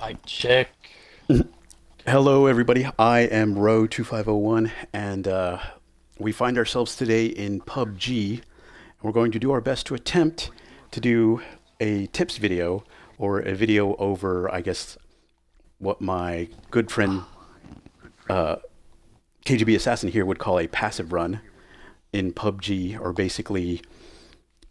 Mic check. Hello, everybody. I am Row2501, and we find ourselves today in PUBG. We're going to do our best to attempt to do a tips video or a video over, I guess, what my good friend KGB Assassin here would call a passive run in PUBG, or basically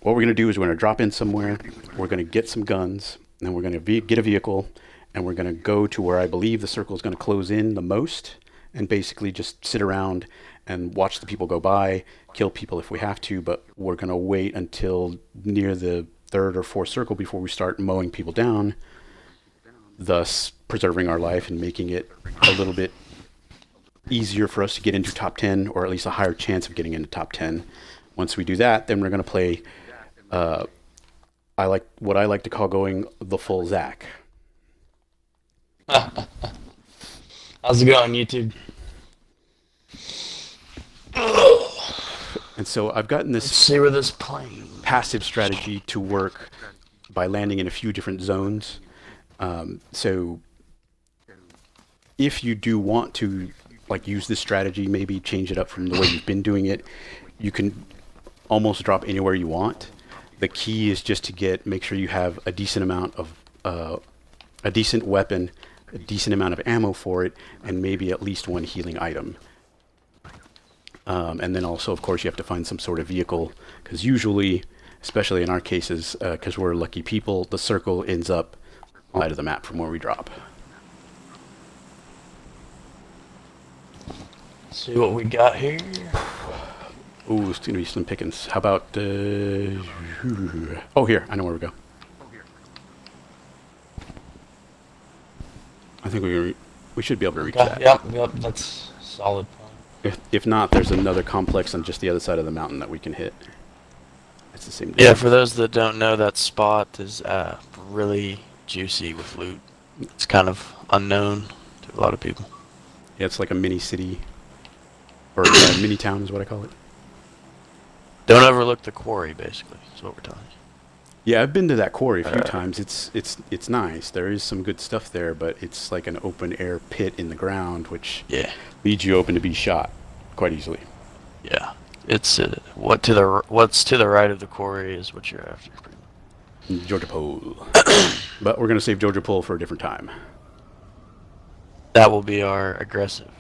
what we're going to do is we're going to drop in somewhere, we're going to get some guns, and we're going to get a vehicle, and we're going to go to where I believe the circle is going to close in the most, and basically just sit around and watch the people go by, kill people if we have to, but we're going to wait until near the third or fourth circle before we start mowing people down, thus preserving our life and making it a little bit easier for us to get into top 10, or at least a higher chance of getting into top 10. Once we do that, then we're going to play I like to call going the full Zach. How's it going, YouTube? And so I've gotten Let's this see where this plane. passive strategy to work by landing in a few different zones. So if you do want to use this strategy, maybe change it up from the way you've been doing it, you can almost drop anywhere you want. The key is just to make sure you have a decent amount of a decent weapon, a decent amount of ammo for it, and maybe at least one healing item. And then also, of course, you have to find some sort of vehicle, because usually, especially in our cases, because we're lucky people, the circle ends up on the side of the map from where we drop. See what we got here. Ooh, it's going to be slim pickings. How about... oh, here. I know where we go. I think we should be able to reach that. Yep, that's solid point. If not, there's another complex on just the other side of the mountain that we can hit. It's the same thing. Yeah, for those that don't know, that spot is really juicy with loot. It's kind of unknown to a lot of people. Yeah, it's like a mini city, or a mini town is what I call it. Don't overlook the quarry, basically, is what we're telling you. Yeah, I've been to that quarry a few times. It's nice. There is some good stuff there, but it's like an open air pit in the ground, which leaves you open to be shot quite easily. Yeah, it's what's to the right of the quarry is what you're after. Georgia Pole. But we're gonna save Georgia Pole for a different time. That will be our aggressive.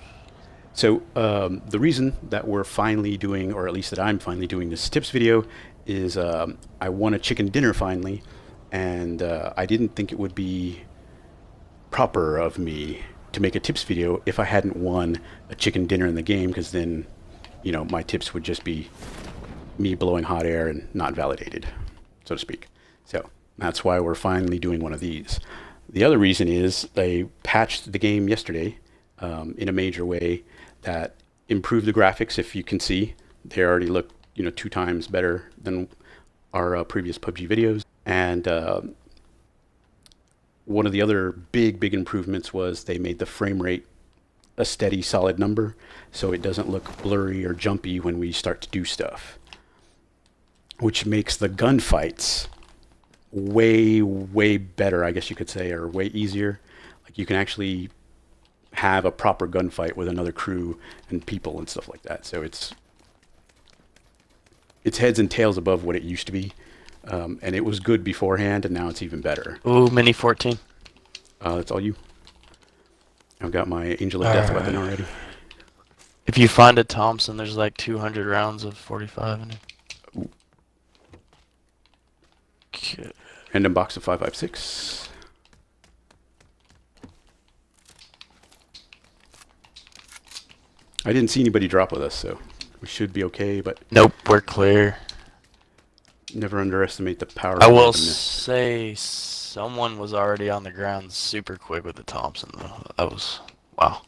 So the reason that we're finally doing, or at least that I'm finally doing this tips video, is I won a chicken dinner finally, and I didn't think it would be proper of me to make a tips video if I hadn't won a chicken dinner in the game, because then, my tips would just be me blowing hot air and not validated, so to speak. So that's why we're finally doing one of these. The other reason is they patched the game yesterday in a major way that improved the graphics. If you can see, they already look 2 times better than our previous PUBG videos. And one of the other big improvements was they made the frame rate a steady, solid number, so it doesn't look blurry or jumpy when we start to do stuff, which makes the gunfights way better, I guess you could say, or way easier. Like, you can actually have a proper gunfight with another crew and people and stuff like that. So it's heads and tails above what it used to be, and it was good beforehand, and now it's even better. Ooh, Mini 14. That's all you. I've got my Angel of Death weapon already. If you find a Thompson, there's like 200 rounds of 45 in it. Ooh. Okay. Random box of 5.56. I didn't see anybody drop with us, so we should be okay, but... Nope, we're clear. Never underestimate the power I of will randomness. say someone was already on the ground super quick with the Thompson, though. That was... wow.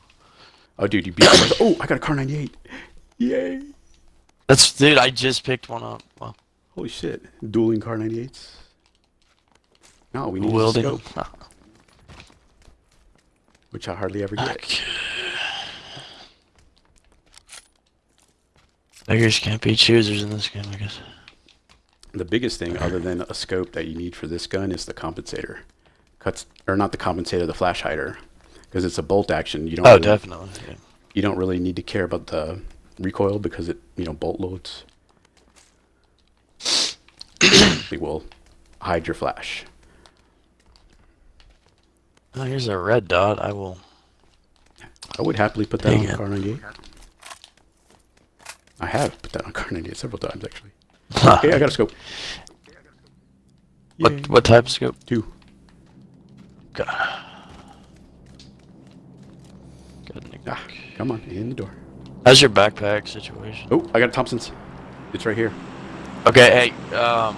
Oh, dude, you beat me. Oh, I got a Car 98. Yay. Dude, I just picked one up. Wow. Holy shit. Dueling Car 98s. No, we need a Wielding. scope. Which I hardly ever get. Okay. Beggars can't be choosers in this game, I guess. The biggest thing, other than a scope that you need for this gun, is the compensator. cuts, or not the compensator, the flash hider, because it's a bolt action. You don't. Oh, Really, definitely. Yeah. you don't really need to care about the recoil because it, bolt loads. It will hide your flash. Oh, here's a red dot. I will. I would happily put that Dang on it. Car 98. I have put that on Car 98 several times actually. Huh. Okay, I got a scope. Yay. What type of scope? 2. God. Ah, come on, in the door. How's your backpack situation? Oh, I got a Thompson's. It's right here. Okay, hey, In the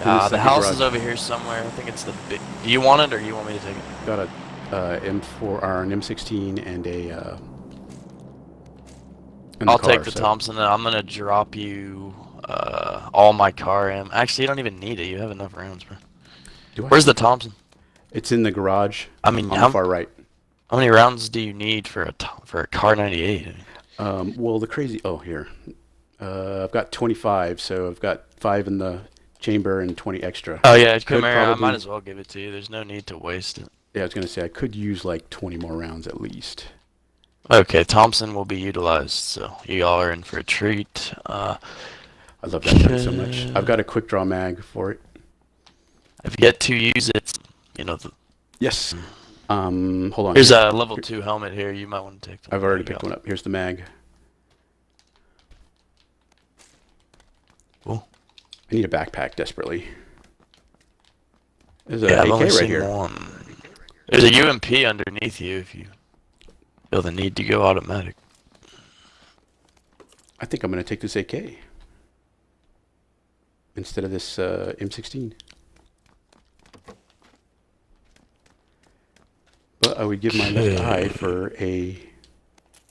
the second house garage. is over here somewhere. I think it's the big. Do you want it or do you want me to take it? Got a M4 or an M16 and a. In the I'll car, take the so- Thompson. And I'm gonna drop you all my car ammo. Actually, you don't even need it. You have enough rounds, bro. Do I? Where's the Thompson? It's in the garage. I mean, on the far right. how many rounds do you need for a car 98? Well, the crazy. Oh, here. I've got 25, so I've got 5 in the chamber and 20 extra. Oh yeah, come Could here. I probably- might as well give it to you. There's no need to waste it. Yeah, I was gonna say I could use like 20 more rounds at least. Okay, Thompson will be utilized, so you all are in for a treat. I love that gun so much. I've got a quick draw mag for it. I've yet to use it. Yes. Hold on. Here's a level 2 helmet here. You might want to take. I've already picked one up. Here's the mag. Cool. I need a backpack desperately. There's a Yeah, I've AK only right seen here. one. There's a UMP underneath you if you feel the need to go automatic. I think I'm gonna take this AK instead of this M16. But I would give my left eye for a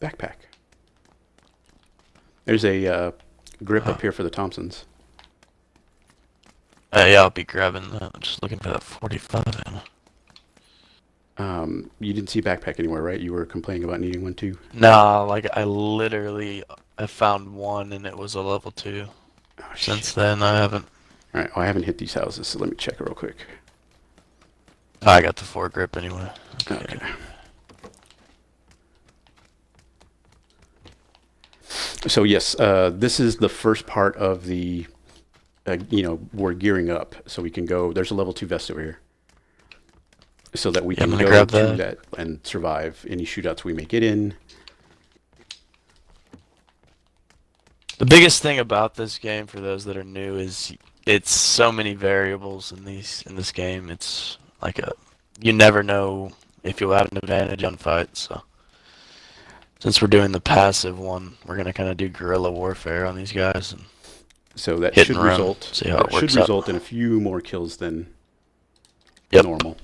backpack. There's a grip up here for the Thompsons. Yeah, I'll be grabbing that. I'm just looking for that 45 ammo. You didn't see backpack anywhere, right? You were complaining about needing one too. Nah, like I found one and it was a level 2. Oh, Since shit. then, I haven't. All right, well, I haven't hit these houses, so let me check real quick. I got the 4 grip anyway. Okay. So yes, this is the first part of the, we're gearing up so we can go. There's a level 2 vest over here, so that we Yeah, I'm can gonna go grab to that. that and survive any shootouts we may get in. The biggest thing about this game for those that are new is it's so many variables in this game. It's like you never know if you'll have an advantage on fights. So since we're doing the passive one, we're gonna kind of do guerrilla warfare on these guys and So that hit should and run, result. see how That it should works out. result in a few more kills than Yep. normal.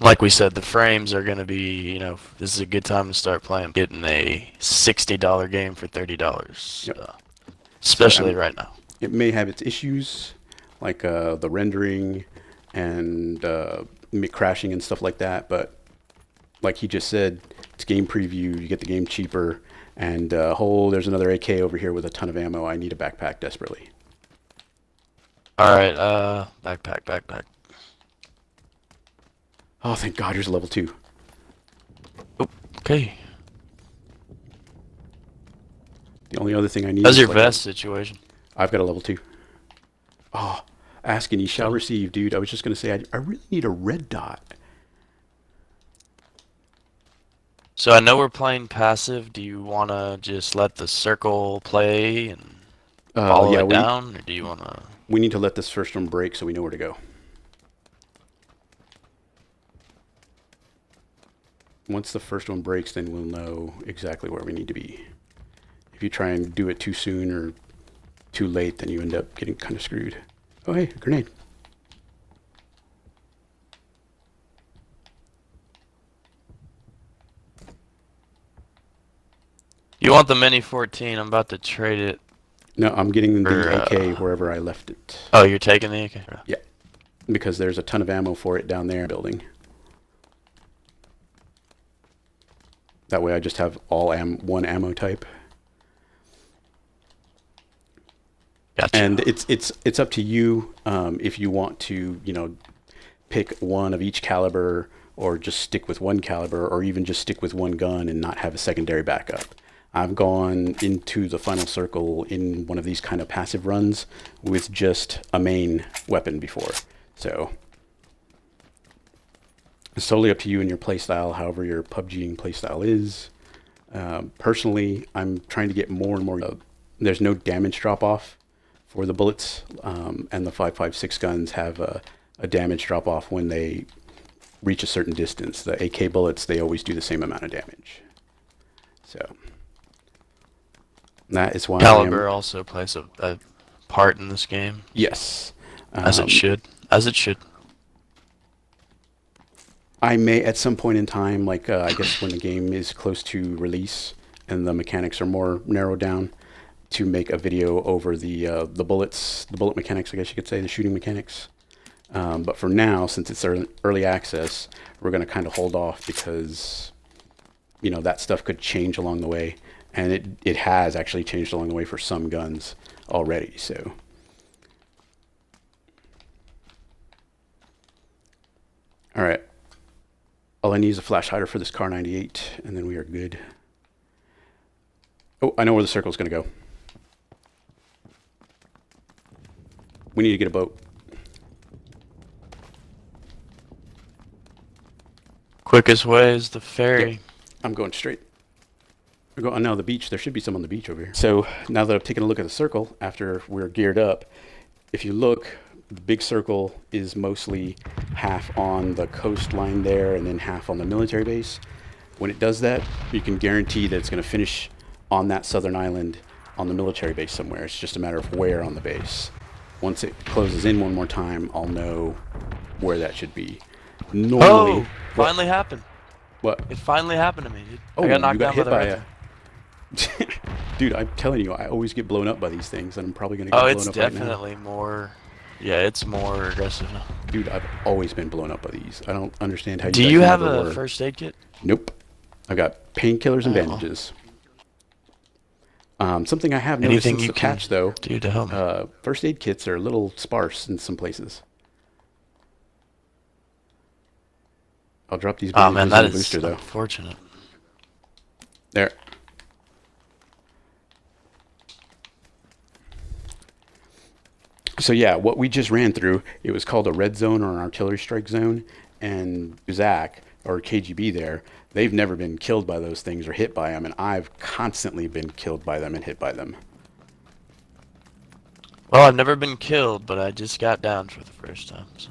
Like we said, the frames are gonna be, this is a good time to start playing. Getting a $60 game for $30, Yep. especially right now. It may have its issues, like the rendering and crashing and stuff like that. But like he just said, it's game preview. You get the game cheaper. And there's another AK over here with a ton of ammo. I need a backpack desperately. All right, backpack. Oh, thank God, here's a level 2. Okay. The only other thing I need How's is your like vest situation? I've got a level 2. Oh, ask and ye shall receive, dude. I was just going to say, I really need a red dot. So I know we're playing passive. Do you want to just let the circle play and follow yeah, it down, or do you want to? we need to let this first one break so we know where to go. Once the first one breaks, then we'll know exactly where we need to be. If you try and do it too soon or too late, then you end up getting kind of screwed. Oh, hey, a grenade. You want the Mini 14? I'm about to trade it. No, I'm getting the Or, AK wherever I left it. Oh, you're taking the AK? Yeah, because there's a ton of ammo for it down there in the building. That way I just have all one ammo type. Gotcha. And it's up to you if you want to, pick one of each caliber, or just stick with one caliber, or even just stick with one gun and not have a secondary backup. I've gone into the final circle in one of these kind of passive runs with just a main weapon before. So it's totally up to you and your playstyle, however your PUBGing playstyle is. Personally, I'm trying to get more and more. There's no damage drop off for the bullets, and the 5.56 guns have a damage drop off when they reach a certain distance. The AK bullets, they always do the same amount of damage. So that is why Caliber also plays a part in this game. Yes. As it should. As it should. I may at some point in time, like I guess when the game is close to release and the mechanics are more narrowed down, to make a video over the bullets, the bullet mechanics, I guess you could say, the shooting mechanics. But for now, since it's early access, we're going to kind of hold off because, that stuff could change along the way. And it has actually changed along the way for some guns already, so. All right. All I need is a flash hider for this Car 98, and then we are good. Oh, I know where the circle's going to go. We need to get a boat. Quickest way is the ferry. Yep. I'm going straight. We're going now the beach. There should be some on the beach over here. So now that I've taken a look at the circle, after we're geared up, if you look, the big circle is mostly half on the coastline there and then half on the military base. When it does that, you can guarantee that it's going to finish on that southern island on the military base somewhere. It's just a matter of where on the base. Once it closes in one more time, I'll know where that should be. Normally, finally happened. What? It finally happened to me, dude. Oh, I got knocked down hit by the red. Dude, I'm telling you, I always get blown up by these things, and I'm probably going to get blown up right now. Oh, it's definitely more... Yeah, it's more aggressive now. Dude, I've always been blown up by these. I don't understand how you Do guys you have never a were. first aid kit? Nope. I've got painkillers and bandages. Something I have noticed Anything since you the patch, though, do to help me? first aid kits are a little sparse in some places. I'll drop these Oh bandages man, in that the is booster, though. unfortunate. There. So yeah, what we just ran through, it was called a red zone or an artillery strike zone, and Zach, or KGB there, they've never been killed by those things or hit by them, and I've constantly been killed by them and hit by them. Well, I've never been killed, but I just got down for the first time, so...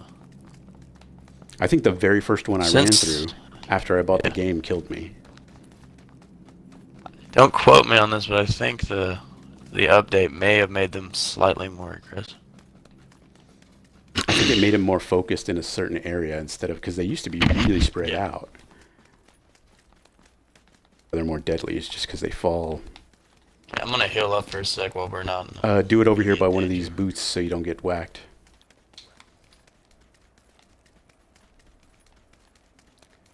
I think the very first one I ran through, after I bought the game, killed me. Don't quote me on this, but I think the update may have made them slightly more aggressive. I think it made them more focused in a certain area instead of, because they used to be really spread out. They're more deadly, it's just because they fall. Yeah, I'm gonna heal up for a sec while we're not. Do it over here by one of these boots so you don't get whacked.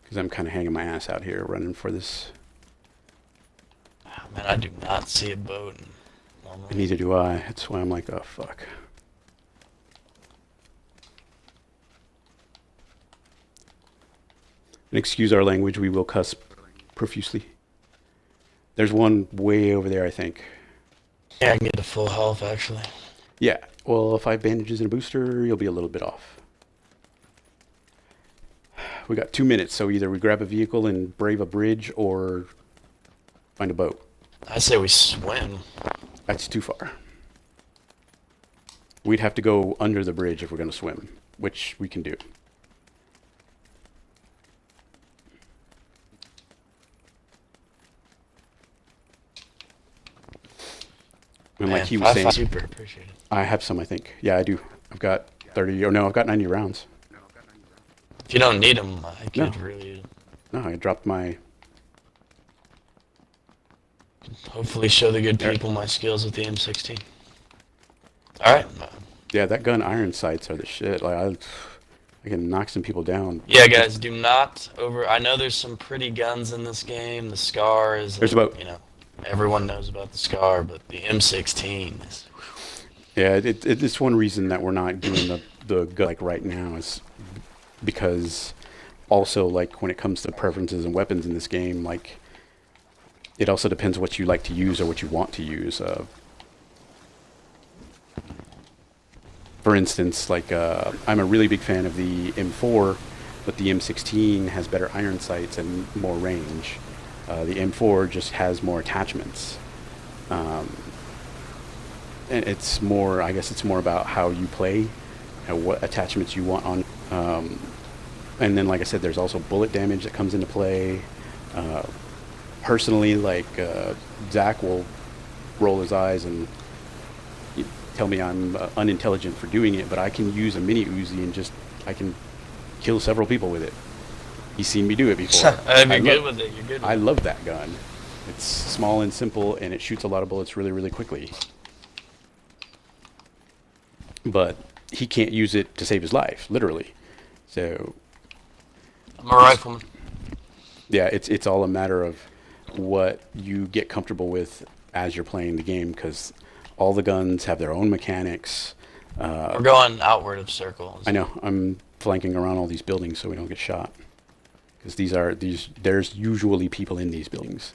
Because I'm kind of hanging my ass out here running for this. Oh, man, I do not see a boat. Neither do I. That's why I'm like, oh fuck. And excuse our language, we will cuss profusely. There's one way over there, I think. Yeah, I can get to full health, actually. Yeah, well, 5 bandages and a booster, you'll be a little bit off. We got 2 minutes, so either we grab a vehicle and brave a bridge, or find a boat. I say we swim. That's too far. We'd have to go under the bridge if we're going to swim, which we can do. And like he was saying, super appreciate it. I have some, I think. Yeah, I do. I've got 30, or no, I've got 90 rounds. If you don't need them, I could really... No, I dropped my... Hopefully show the good people my skills with the M16. Alright. Yeah, that gun iron sights are the shit. Like, I can knock some people down. Yeah, guys, do not over... I know there's some pretty guns in this game. The SCAR is... There's a boat. You know, everyone knows about the SCAR, but the M16 is... Yeah, it's one reason that we're not doing the gun like right now is because also like when it comes to preferences and weapons in this game, like it also depends what you like to use or what you want to use. For instance, like I'm a really big fan of the M4, but the M16 has better iron sights and more range. The M4 just has more attachments. Um, and it's more, I guess it's more about how you play and what attachments you want on. Um, and then, like I said, there's also bullet damage that comes into play. Uh, Personally, like Zach will roll his eyes and tell me I'm unintelligent for doing it, but I can use a mini Uzi and just I can kill several people with it. He's seen me do it before. You're good with it. You're good with I it. love that gun. It's small and simple, and it shoots a lot of bullets really, really quickly. But he can't use it to save his life, literally. So I'm a it's rifleman. yeah, it's all a matter of what you get comfortable with as you're playing the game, because all the guns have their own mechanics. We're going outward of circles. I know I'm flanking around all these buildings so we don't get shot, because there's usually people in these buildings.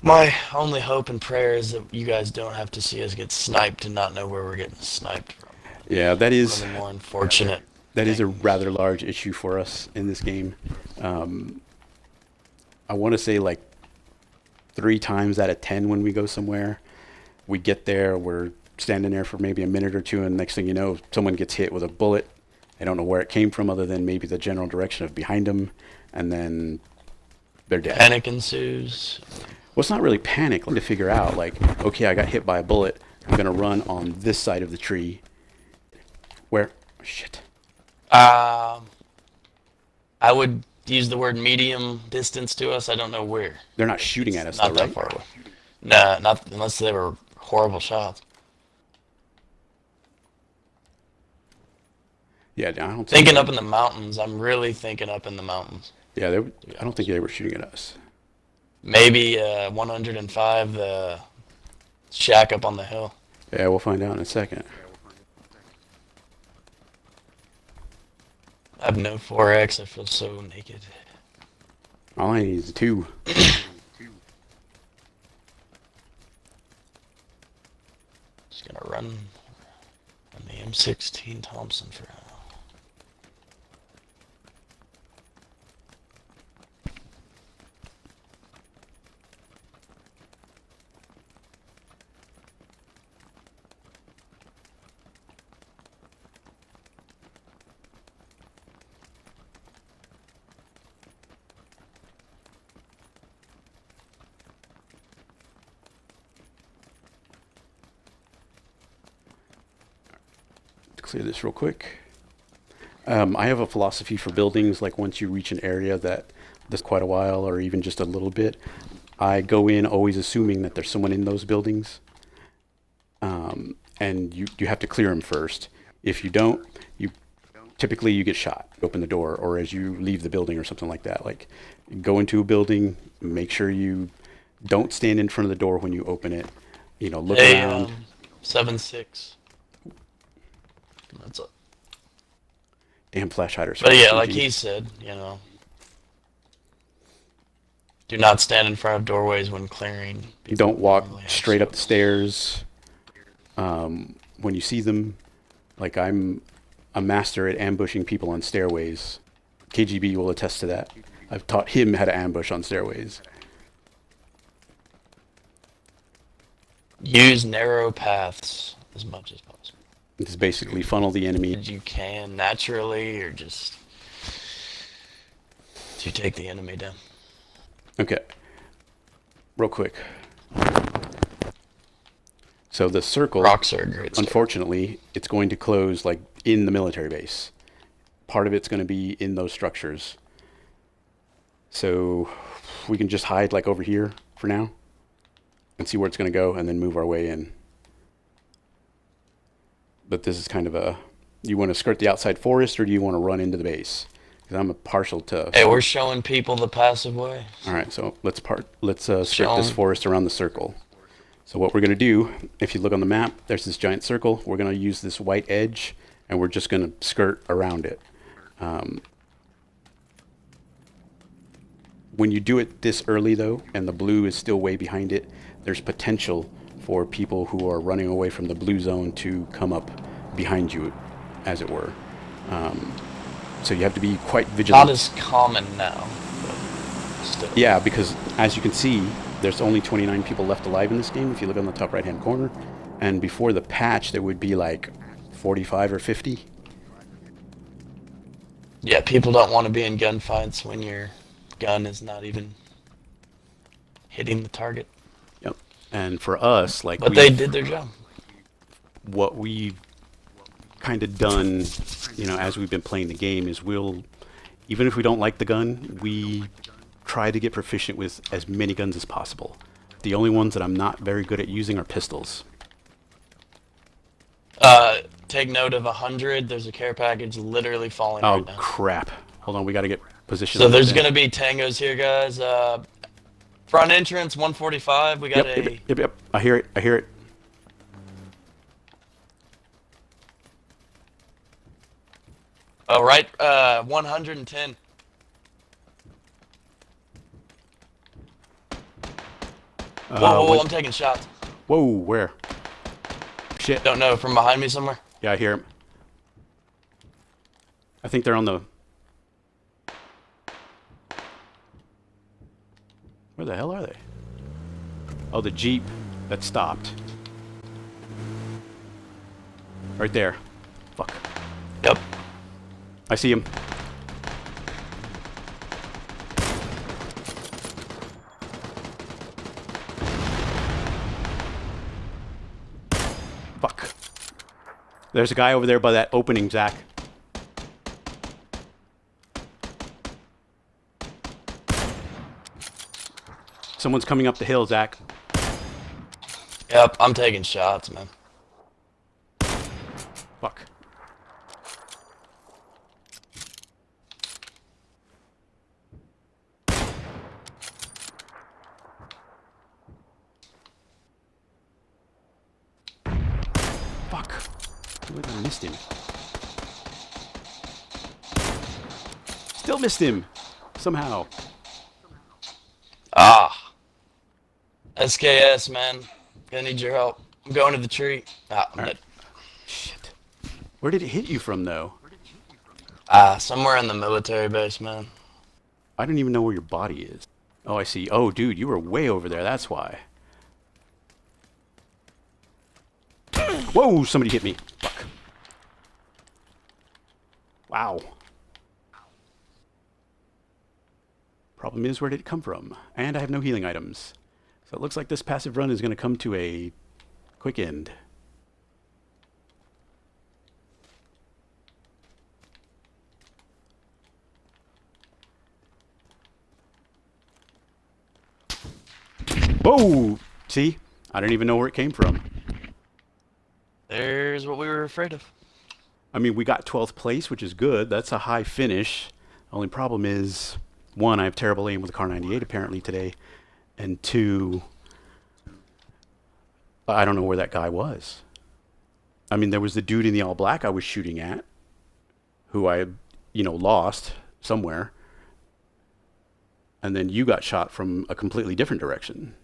My only hope and prayer is that you guys don't have to see us get sniped and not know where we're getting sniped from. Yeah, that One is of the more unfortunate that is a things. rather large issue for us in this game. Um, I want to say like 3 times out of 10 when we go somewhere, we get there, we're standing there for maybe a minute or two, and next thing you know, someone gets hit with a bullet. They don't know where it came from other than maybe the general direction of behind them, and then they're dead. Panic ensues. Well, it's not really panic. Like to figure out, like, okay, I got hit by a bullet. I'm gonna run on this side of the tree. Where? Shit. Um, I would use the word medium distance to us. I don't know where. They're not shooting at us though, Not that right? far away. Nah, not unless they were horrible shots. Yeah, I don't see Thinking up them. in the mountains. I'm really thinking up in the mountains, Yeah, they. to be I don't think honest. they were shooting at us. Maybe 105, the shack up on the hill. Yeah, we'll find out in a second. I have no 4X. I feel so naked. All I need is 2. Just gonna run on the M16 Thompson for now. To clear this real quick. I have a philosophy for buildings. Like once you reach an area that's quite a while, or even just a little bit, I go in always assuming that there's someone in those buildings, and you have to clear them first. If you don't, you typically you get shot. Open the door, or as you leave the building, or something like that. Like go into a building, make sure you don't stand in front of the door when you open it. Look Hey, around. 7-6. That's it. Damn flash hiders. But yeah, like RPG. he said, do not stand in front of doorways when clearing. People Don't walk normally have straight up the swords. stairs. When you see them, like I'm a master at ambushing people on stairways. KGB will attest to that. I've taught him how to ambush on stairways. Use narrow paths as much as possible. It's basically funnel the enemy. As you can naturally, or just to take the enemy down. Okay, real quick. So the circle, Rocks are a great start. unfortunately, it's going to close like in the military base. Part of it's going to be in those structures. So we can just hide like over here for now and see where it's going to go, and then move our way in. But this is kind of you want to skirt the outside forest, or do you want to run into the base? because I'm a partial to. Hey, we're showing people the passive way. All right, so let's skirt Show this 'em. forest around the circle. So what we're going to do, if you look on the map, there's this giant circle. We're going to use this white edge, and we're just going to skirt around it. When you do it this early, though, and the blue is still way behind it, there's potential for people who are running away from the blue zone to come up behind you, as it were. So you have to be quite vigilant. Not as common now, but still. Yeah, because as you can see, there's only 29 people left alive in this game if you look on the top right-hand corner. And before the patch, there would be like 45 or 50. Yeah, people don't want to be in gunfights when your gun is not even hitting the target. Yep. And for us, like, But they did their job. what we've kind of done, as we've been playing the game is even if we don't like the gun, we try to get proficient with as many guns as possible. The only ones that I'm not very good at using are pistols. Take note of 100. There's a care package literally falling Oh, right now. crap. Hold on, we got to get positioned. So there's going to be tangos here, guys. Front entrance, 145. We got Yep. I hear it. Oh, right, 110. Whoa, I'm taking shots. Whoa, where? Shit. Don't know, from behind me somewhere. Yeah, I hear him. I think they're on the... Where the hell are they? Oh, the Jeep that stopped. Right there. Fuck. Yep. I see him. Fuck. There's a guy over there by that opening, Zach. Someone's coming up the hill, Zach. Yep, I'm taking shots, man. Fuck. Fuck. I missed him. Still missed him. Somehow. Ah. SKS, man. Gonna need your help. I'm going to the tree. Ah, I'm dead. Shit. Where did it hit you from, though? Somewhere in the military base, man. I don't even know where your body is. Oh, I see. Oh, dude, you were way over there. That's why. Whoa, somebody hit me. Fuck. Wow. Problem is, where did it come from? And I have no healing items. So it looks like this passive run is going to come to a quick end. Whoa! See? I don't even know where it came from. There's what we were afraid of. I mean, we got 12th place, which is good. That's a high finish. Only problem is, one, I have terrible aim with the Car 98 apparently today. And two, I don't know where that guy was. I mean, there was the dude in the all black I was shooting at, who I, lost somewhere. And then you got shot from a completely different direction.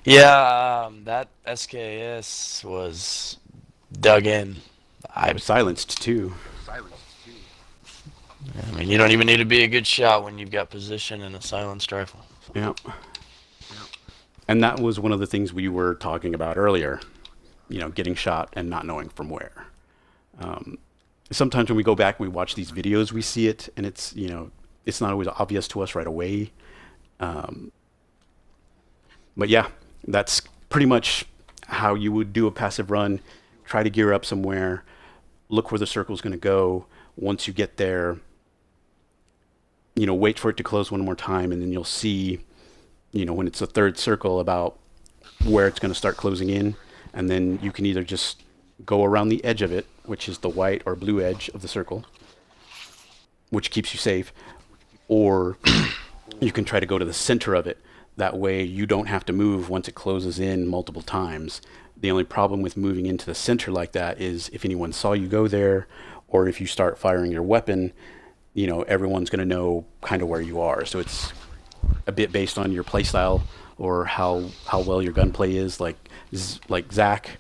Yeah, that SKS was dug in. I was silenced too. I mean, you don't even need to be a good shot when you've got position and a silenced rifle. Yeah. And that was one of the things we were talking about earlier, getting shot and not knowing from where. Sometimes when we go back and we watch these videos, we see it, and it's, it's not always obvious to us right away. But yeah, that's pretty much how you would do a passive run. Try to gear up somewhere, look where the circle's going to go. Once you get there, wait for it to close one more time, and then you'll see, when it's the third circle, about where it's going to start closing in. And then you can either just go around the edge of it, which is the white or blue edge of the circle, which keeps you safe, or you can try to go to the center of it. That way you don't have to move once it closes in multiple times. The only problem with moving into the center like that is if anyone saw you go there, or if you start firing your weapon, everyone's going to know kind of where you are. So it's a bit based on your playstyle or how well your gunplay is. Like Zach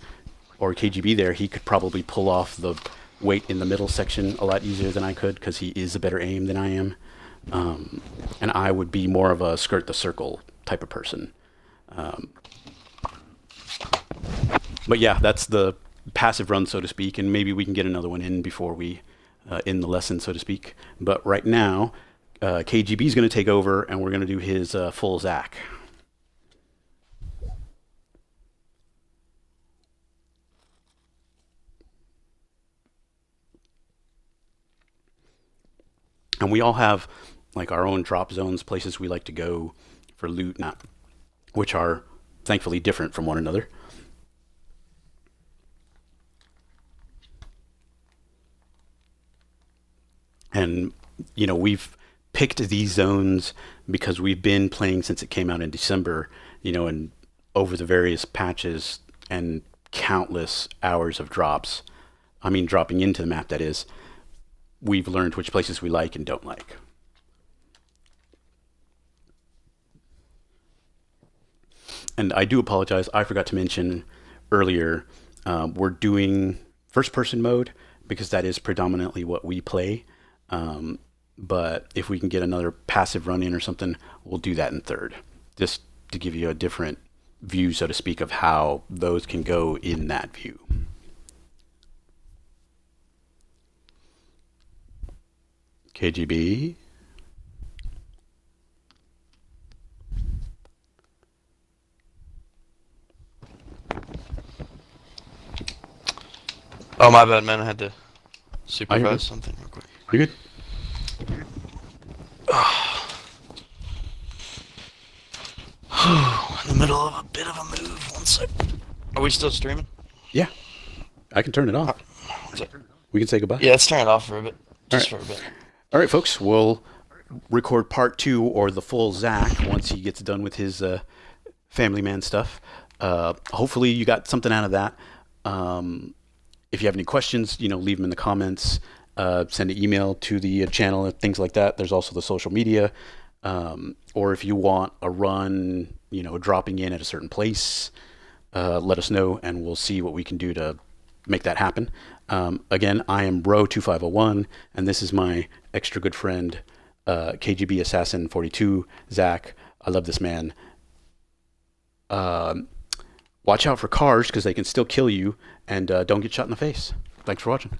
or KGB there, he could probably pull off the wait in the middle section a lot easier than I could because he is a better aim than I am. And I would be more of a skirt the circle type of person. But yeah, that's the passive run, so to speak, and maybe we can get another one in before we end the lesson, so to speak. But right now, KGB is going to take over, and we're going to do his full Zach. And we all have like our own drop zones, places we like to go for loot, which are thankfully different from one another. And, we've picked these zones because we've been playing since it came out in December, and over the various patches and countless hours of drops. I mean, dropping into the map, that is. We've learned which places we like and don't like. And I do apologize, I forgot to mention earlier, we're doing first-person mode because that is predominantly what we play. But if we can get another passive run in or something, we'll do that in third, just to give you a different view, so to speak, of how those can go in that view. KGB. Oh, my bad, man. I had to You're supervise good. something real quick. You good? In the middle of a bit of a move. One sec. Are we still streaming? Yeah. I can turn it off. We can say goodbye. Yeah, let's turn it off for a bit. Just All for a bit. All right, folks. We'll record part 2 or the full Zach once he gets done with his family man stuff. Hopefully you got something out of that. If you have any questions, leave them in the comments. Send an email to the channel and things like that. There's also the social media. Or if you want a run, dropping in at a certain place, let us know and we'll see what we can do to make that happen. Again, I am Bro2501 and this is my extra good friend, KGB Assassin 42, Zach. I love this man. Watch out for cars because they can still kill you, and don't get shot in the face. Thanks for watching.